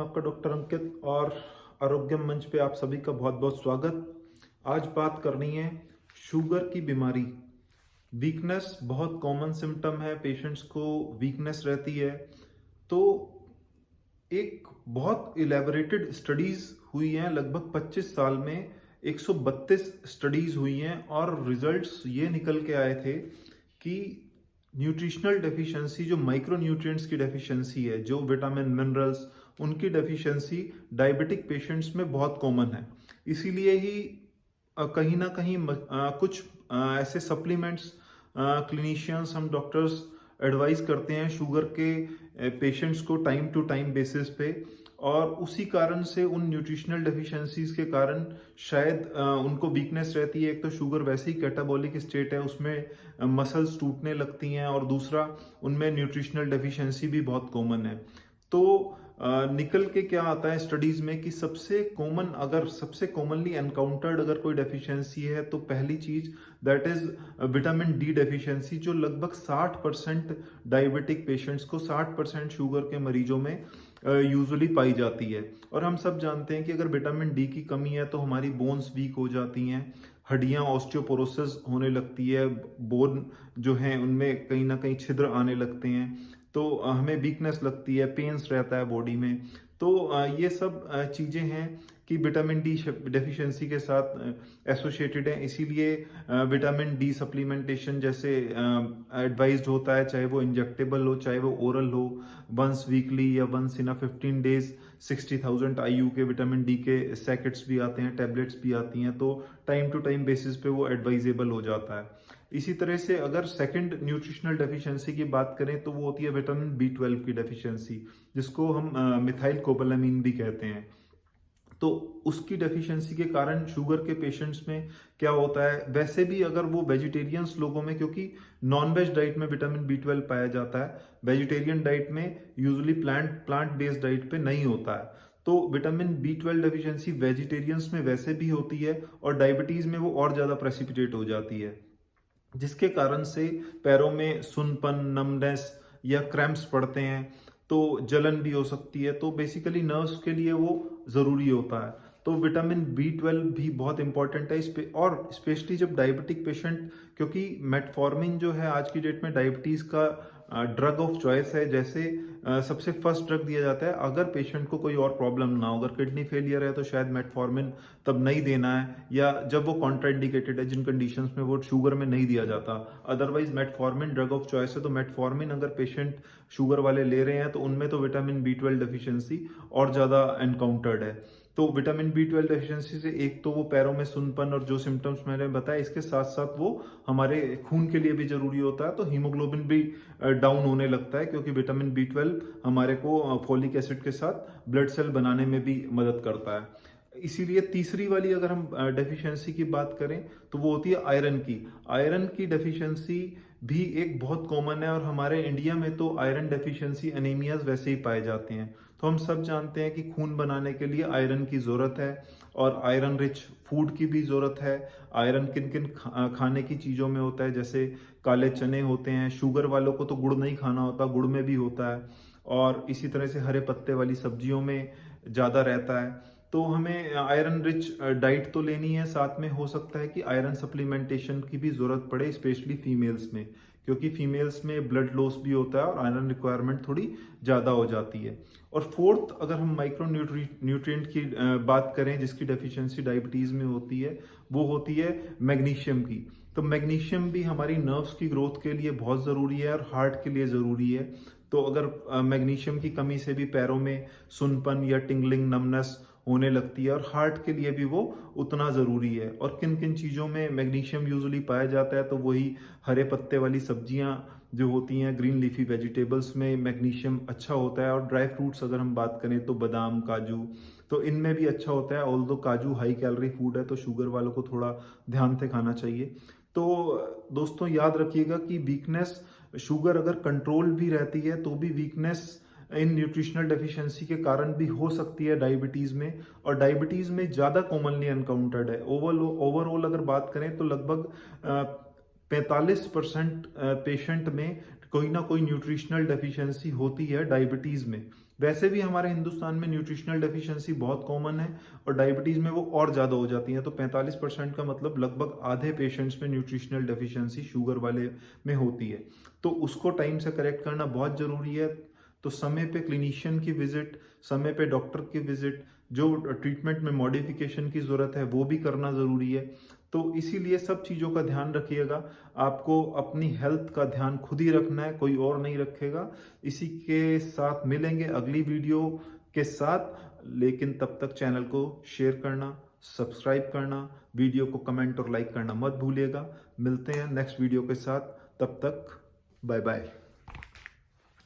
आपका डॉक्टर अंकित और आरोग्यम मंच पे आप सभी का बहुत बहुत स्वागत। आज बात करनी है शुगर की बीमारी। वीकनेस बहुत कॉमन सिम्टम है, पेशेंट्स को वीकनेस रहती है। तो एक बहुत इलेबोरेटेड स्टडीज हुई हैं, लगभग 25 साल में 132 स्टडीज हुई हैं और रिजल्ट्स ये निकल के आए थे कि न्यूट्रिशनल डेफिशिएंसी, जो माइक्रो न्यूट्रिएंट्स की डेफिशिएंसी है, जो विटामिन मिनरल्स, उनकी डेफिशिएंसी डायबिटिक पेशेंट्स में बहुत कॉमन है। इसीलिए ही कहीं ना कहीं कुछ ऐसे सप्लीमेंट्स क्लिनिशियंस, हम डॉक्टर्स एडवाइस करते हैं शुगर के पेशेंट्स को टाइम टू टाइम बेसिस पे। और उसी कारण से उन न्यूट्रिशनल डेफिशिएंसीज के कारण शायद उनको वीकनेस रहती है। एक तो शुगर वैसे ही कैटाबॉलिक स्टेट है, उसमें मसल्स टूटने लगती हैं, और दूसरा उनमें न्यूट्रिशनल डेफिशिएंसी भी बहुत कॉमन है। तो निकल के क्या आता है स्टडीज में कि सबसे कॉमनली एनकाउंटर्ड अगर कोई डेफिशिएंसी है तो पहली चीज that is vitamin D deficiency, जो लगभग 60% डायबिटिक पेशेंट्स को, 60% शुगर के मरीजों में यूजुअली पाई जाती है। और हम सब जानते हैं कि अगर विटामिन डी की कमी है तो हमारी बोन्स वीक हो जाती हैं, हड्डियां ऑस्टियोपोरोसिस होने लगती है, बोन जो हैं उनमें कहीं ना कहीं छिद्र आने लगते हैं, तो हमें वीकनेस लगती है, पेन्स रहता है बॉडी में। तो ये सब चीज़ें हैं कि विटामिन डी डेफिशिएंसी के साथ एसोसिएटेड है। इसीलिए विटामिन डी सप्लीमेंटेशन जैसे एडवाइज्ड होता है, चाहे वो इंजेक्टेबल हो चाहे वो ओरल हो, वंस वीकली या वंस इन 15 डेज 60,000 IU के विटामिन डी के सैकेट्स भी आते हैं, टैबलेट्स भी आती हैं, तो टाइम टू टाइम बेसिस पे वो एडवाइजेबल हो जाता है। इसी तरह से अगर सेकंड न्यूट्रिशनल डेफिशिएंसी की बात करें तो वो होती है विटामिन B12 की डेफिशिएंसी, जिसको हम मिथाइल कोबालामीन भी कहते हैं। तो उसकी डेफिशिएंसी के कारण शुगर के पेशेंट्स में क्या होता है, वैसे भी अगर वो वेजिटेरियंस लोगों में, क्योंकि नॉन वेज डाइट में विटामिन B12 पाया जाता है, वेजिटेरियन डाइट में यूजुअली प्लांट बेस्ड डाइट पे नहीं होता है। तो विटामिन B12 डेफिशिएंसी वेजिटेरियंस में वैसे भी होती है और डायबिटीज में वो और ज्यादा प्रेसिपिटेट हो जाती है, जिसके कारण से पैरों में सुनपन, नमनेस या क्रैम्प्स पड़ते हैं, तो जलन भी हो सकती है। तो बेसिकली नर्व्स के लिए वो ज़रूरी होता है। तो विटामिन B12 भी बहुत इंपॉर्टेंट है इस पे, और स्पेशली जब डायबिटिक पेशेंट, क्योंकि मेटफॉर्मिन जो है आज की डेट में डायबिटीज़ का ड्रग ऑफ चॉइस है। जैसे सबसे फर्स्ट ड्रग दिया जाता है अगर पेशेंट को कोई और प्रॉब्लम ना हो, अगर किडनी फेलियर है तो शायद मेटफॉर्मिन तब नहीं देना है, या जब वो कॉन्ट्राइंडिकेटेड है, जिन कंडीशंस में वो शुगर में नहीं दिया जाता। Otherwise metformin drug of choice है। तो मेटफॉर्मिन अगर पेशेंट शुगर वाले ले रहे हैं तो उनमें तो विटामिन B12 डेफिशिएंसी और ज़्यादा एनकाउंटर्ड है। तो विटामिन B12 डेफिशिएंसी से एक तो वो पैरों में सुनपन और जो सिम्टम्स मैंने बताया, इसके साथ साथ वो हमारे खून के लिए भी जरूरी होता है, तो हीमोग्लोबिन भी डाउन होने लगता है, क्योंकि विटामिन B12 हमारे को फोलिक एसिड के साथ ब्लड सेल बनाने में भी मदद करता है। इसीलिए तीसरी वाली अगर हम डेफिशिएंसी की बात करें तो वो होती है आयरन की। आयरन की डेफिशिएंसी भी एक बहुत कॉमन है, और हमारे इंडिया में तो आयरन डेफिशिएंसी एनीमियाज वैसे ही पाए जाते हैं। तो हम सब जानते हैं कि खून बनाने के लिए आयरन की ज़रूरत है, और आयरन रिच फूड की भी ज़रूरत है। आयरन किन किन खाने की चीज़ों में होता है, जैसे काले चने होते हैं, शुगर वालों को तो गुड़ नहीं खाना होता, गुड़ में भी होता है, और इसी तरह से हरे पत्ते वाली सब्जियों में ज़्यादा रहता है। तो हमें आयरन रिच डाइट तो लेनी है, साथ में हो सकता है कि आयरन सप्लीमेंटेशन की भी ज़रूरत पड़े, स्पेशली फीमेल्स में, क्योंकि फीमेल्स में ब्लड लॉस भी होता है और आयरन रिक्वायरमेंट थोड़ी ज़्यादा हो जाती है। और फोर्थ, अगर हम माइक्रो न्यूट्रिएंट की बात करें जिसकी डेफिशिएंसी डायबिटीज़ में होती है, वो होती है मैग्नीशियम की। तो मैग्नीशियम भी हमारी नर्व्स की ग्रोथ के लिए बहुत ज़रूरी है और हार्ट के लिए ज़रूरी है। तो अगर मैग्नीशियम की कमी से भी पैरों में सुनपन या टिंगलिंग, नमनेस होने लगती है, और हार्ट के लिए भी वो उतना ज़रूरी है। और किन किन चीज़ों में मैग्नीशियम यूजुअली पाया जाता है, तो वही हरे पत्ते वाली सब्जियां जो होती हैं, ग्रीन लीफी वेजिटेबल्स में मैग्नीशियम अच्छा होता है। और ड्राई फ्रूट्स अगर हम बात करें तो बादाम, काजू, तो इनमें भी अच्छा होता है। ऑल्दो काजू हाई कैलोरी फूड है, तो शुगर वालों को थोड़ा ध्यान से खाना चाहिए। तो दोस्तों याद रखिएगा कि वीकनेस, शुगर अगर कंट्रोल भी रहती है तो भी वीकनेस इन न्यूट्रिशनल डेफिशिएंसी के कारण भी हो सकती है डायबिटीज में, और डायबिटीज में ज्यादा कॉमनली एनकाउंटर्ड है। ओवरऑल अगर बात करें तो लगभग 45% पेशेंट में कोई ना कोई न्यूट्रिशनल डेफिशिएंसी होती है डायबिटीज़ में। वैसे भी हमारे हिंदुस्तान में न्यूट्रिशनल डेफिशिएंसी बहुत कॉमन है और डायबिटीज़ में वो और ज़्यादा हो जाती है। तो 45% का मतलब लगभग आधे पेशेंट्स में न्यूट्रिशनल डेफिशिएंसी शुगर वाले में होती है। तो उसको टाइम से करेक्ट करना बहुत ज़रूरी है। तो समय पे क्लिनिशियन की विजिट, समय पे डॉक्टर की विजिट, जो ट्रीटमेंट में मॉडिफिकेशन की ज़रूरत है वो भी करना ज़रूरी है। तो इसीलिए सब चीज़ों का ध्यान रखिएगा। आपको अपनी हेल्थ का ध्यान खुद ही रखना है, कोई और नहीं रखेगा। इसी के साथ मिलेंगे अगली वीडियो के साथ, लेकिन तब तक चैनल को शेयर करना, सब्सक्राइब करना, वीडियो को कमेंट और लाइक करना मत भूलिएगा। मिलते हैं नेक्स्ट वीडियो के साथ, तब तक बाय बाय।